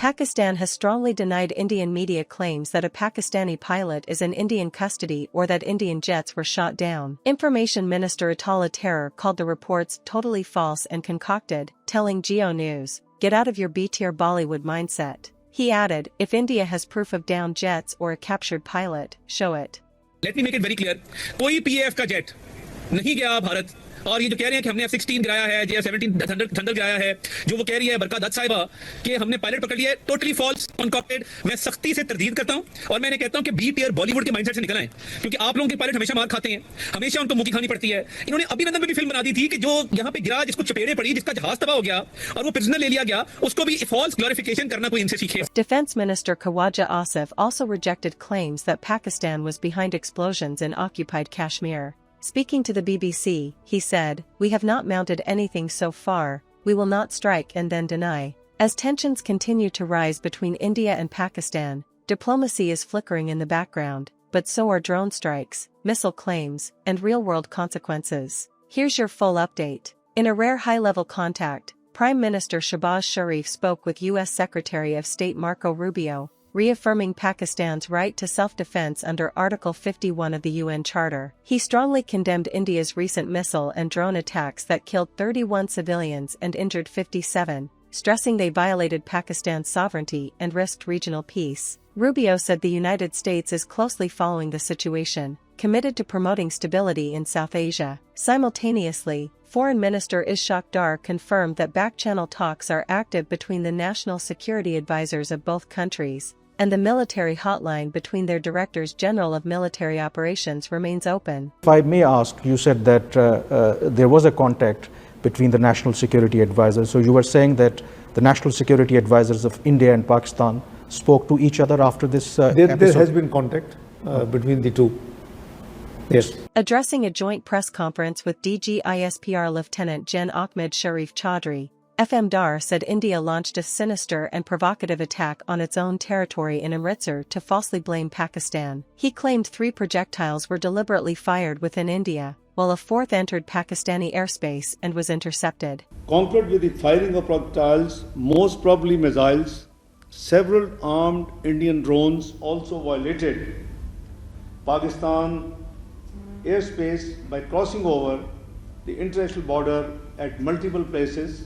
Pakistan has strongly denied Indian media claims that a Pakistani pilot is in Indian custody or that Indian jets were shot down. Information Minister Attaullah Tarar called the reports totally false and concocted, telling DawnNews, "Get out of your B-tier Bollywood mindset." He added, "If India has proof of downed jets or a captured pilot, show it." Let me make it very clear. कोई PAF का jet नहीं गया भारत और ये जो कह रहे हैं कि हमने F-16 गिराया है, JF-17 थंडर गिराया है, जो वो कह रही है बरका दत्त साहिबा कि हमने पायलट पकड़ लिया है, टोटली फॉल्स, कॉन्कॉक्टेड। मैं सख्ती से तरदीद करता हूं और मैंने कहता हूं कि बी टियर बॉलीवुड के माइंडसेट से निकल आए, क्योंकि आप लोगों के पायलट हमेशा मार खाते हैं, हमेशा उनको मुंह की खानी पड़ती है। इन्होंने अभिनंदन में भी फिल्म बना दी थी कि जो यहां पे गिरा, जिसको चपेड़े पड़ी, जिसका जहाज तबाह हो गया और वो प्रिजनर ले लिया गया, उसको भी फॉल्स ग्लोरिफिकेशन करना कोई इनसे सीखे। Defense Minister Khawaja Asif also rejected claims that Pakistan was behind explosions in occupied Kashmir. Speaking to the BBC, he said, "We have not mounted anything so far, we will not strike and then deny." As tensions continue to rise between India and Pakistan, diplomacy is flickering in the background, but so are drone strikes, missile claims, and real-world consequences. Here's your full update. In a rare high-level contact, Prime Minister Shehbaz Sharif spoke with U.S. Secretary of State Marco Rubio, reaffirming Pakistan's right to self-defense under Article 51 of the UN Charter. He strongly condemned India's recent missile and drone attacks that killed 31 civilians and injured 57, stressing they violated Pakistan's sovereignty and risked regional peace. Rubio said the United States is closely following the situation, committed to promoting stability in South Asia. Simultaneously, Foreign Minister Ishaq Dar confirmed that backchannel talks are active between the national security advisors of both countries, and the military hotline between their directors general of military operations remains open. If I may ask, you said that there was a contact between the national security advisors. So you were saying that the national security advisors of India and Pakistan spoke to each other after this There has been contact between the two. Yes. Addressing a joint press conference with DG ISPR Lieutenant Gen Ahmed Sharif Chaudhry, FM Dar said India launched a sinister and provocative attack on its own territory in Amritsar to falsely blame Pakistan. He claimed 3 projectiles were deliberately fired within India, while a 4th entered Pakistani airspace and was intercepted. Concurred with the firing of projectiles, most probably missiles, several armed Indian drones also violated Pakistan airspace by crossing over the international border at multiple places.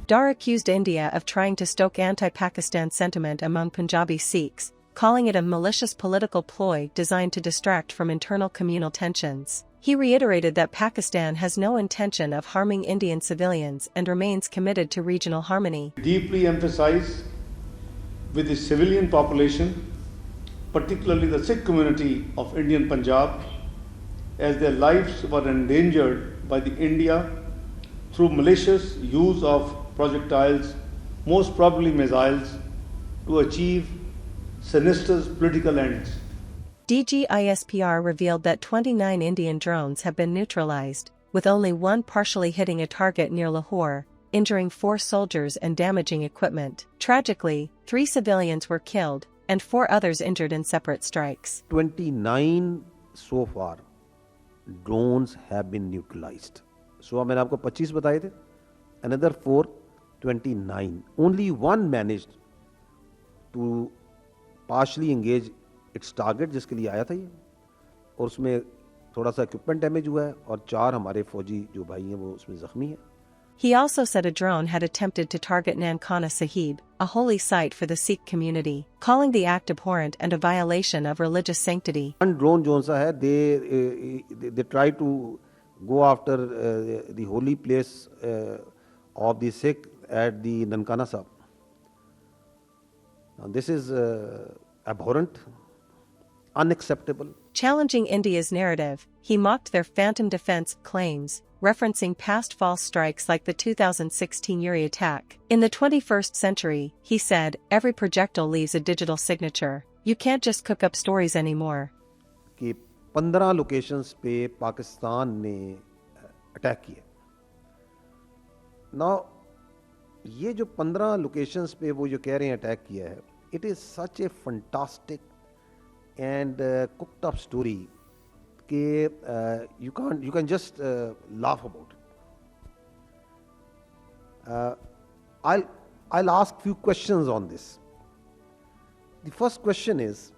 Dar accused India of trying to stoke anti-Pakistan sentiment among Punjabi Sikhs, calling it a malicious political ploy designed to distract from internal communal tensions. He reiterated that Pakistan has no intention of harming Indian civilians and remains committed to regional harmony. Deeply emphasize with the civilian population, particularly the Sikh community of Indian Punjab, as their lives were endangered by the India through malicious use of projectiles, most probably missiles, to achieve sinister political ends. DG ISPR revealed that 29 Indian drones have been neutralized, with only one partially hitting a target near Lahore, injuring 4 soldiers and damaging equipment. Tragically, 3 civilians were killed, and 4 others injured in separate strikes. 29 so far drones have been neutralized. So मैंने आपको 25 बताए थे. Another 4, 29. Only one managed to partially engage its target जिसके लिए आया था ये, और उसमें थोड़ा सा equipment damage हुआ है और 4 हमारे फौजी जो भाई हैं वो उसमें जख्मी हैं. He also said a drone had attempted to target Nankana Sahib, a holy site for the Sikh community, calling the act abhorrent and a violation of religious sanctity. One drone जो सा है, they try to go after the holy place of the Sikh at the Nankana Sahib. Now this is abhorrent, unacceptable. Challenging India's narrative, he mocked their phantom defense claims, referencing past false strikes like the 2016 Uri attack. In the 21st century, he said, every projectile leaves a digital signature. You can't just cook up stories anymore. कि 15 locations पे पाकिस्तान ने attack किया. Now, ये जो 15 locations पे वो जो कह रहे हैं अटैक किया है, it is such a fantastic and cooked up story कि you can just laugh about it. I'll ask few questions on this. The first question is,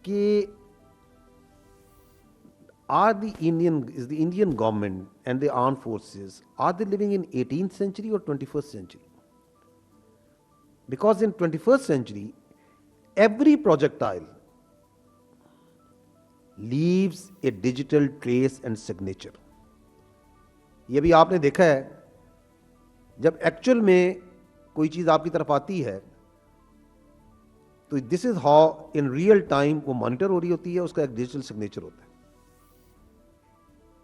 is the Indian government and the armed forces, are they living in 18th century or 21st century? Because in 21st century, every projectile leaves a digital trace and signature. ये भी आपने देखा है, जब actual में कोई चीज़ आपकी तरफ आती है, तो this is how in real time वो मॉनिटर हो रही होती है, उसका एक डिजिटल सिग्नेचर होता है.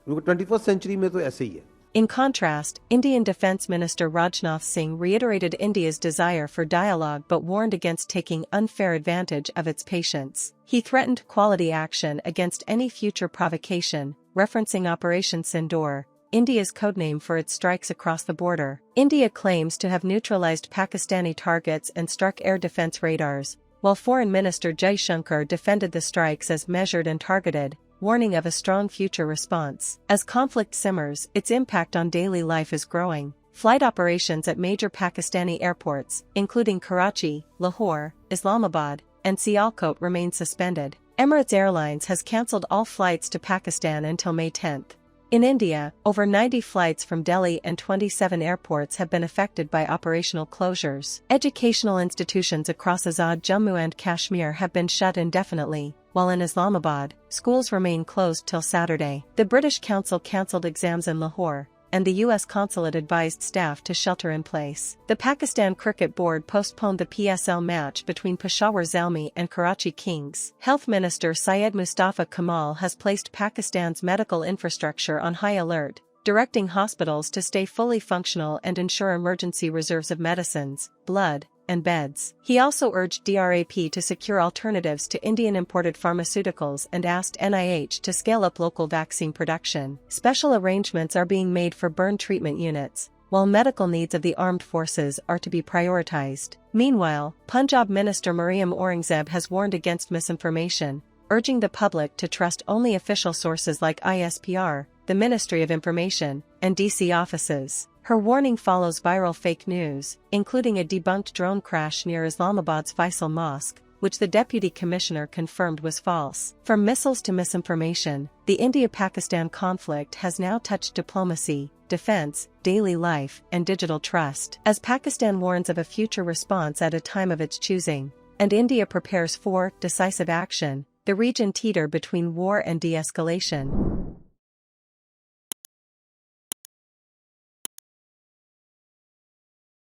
क्योंकि 21st सेंचुरी में तो ऐसे ही है. In contrast, Indian Defence Minister Rajnath Singh reiterated India's desire for dialogue but warned against taking unfair advantage of its patience. He threatened quality action against any future provocation, referencing Operation Sindoor, India's codename for its strikes across the border. India claims to have neutralized Pakistani targets and struck air defense radars, while Foreign Minister Jaishankar defended the strikes as measured and targeted, warning of a strong future response. As conflict simmers, its impact on daily life is growing. Flight operations at major Pakistani airports, including Karachi, Lahore, Islamabad, and Sialkot, remain suspended. Emirates Airlines has cancelled all flights to Pakistan until May 10th. In India, over 90 flights from Delhi and 27 airports have been affected by operational closures. Educational institutions across Azad Jammu and Kashmir have been shut indefinitely, while in Islamabad, schools remain closed till Saturday. The British Council cancelled exams in Lahore, and the US consulate advised staff to shelter in place. The Pakistan Cricket Board postponed the PSL match between Peshawar Zalmi and Karachi Kings. Health Minister Syed Mustafa Kamal has placed Pakistan's medical infrastructure on high alert, directing hospitals to stay fully functional and ensure emergency reserves of medicines, blood, and beds. He also urged DRAP to secure alternatives to Indian-imported pharmaceuticals and asked NIH to scale up local vaccine production. Special arrangements are being made for burn treatment units, while medical needs of the armed forces are to be prioritized. Meanwhile, Punjab Minister Mariam Aurangzeb has warned against misinformation, urging the public to trust only official sources like ISPR, the Ministry of Information, and DC offices. Her warning follows viral fake news, including a debunked drone crash near Islamabad's Faisal Mosque, which the Deputy Commissioner confirmed was false. From missiles to misinformation, the India-Pakistan conflict has now touched diplomacy, defense, daily life, and digital trust. As Pakistan warns of a future response at a time of its choosing, and India prepares for decisive action, the region teeters between war and de-escalation.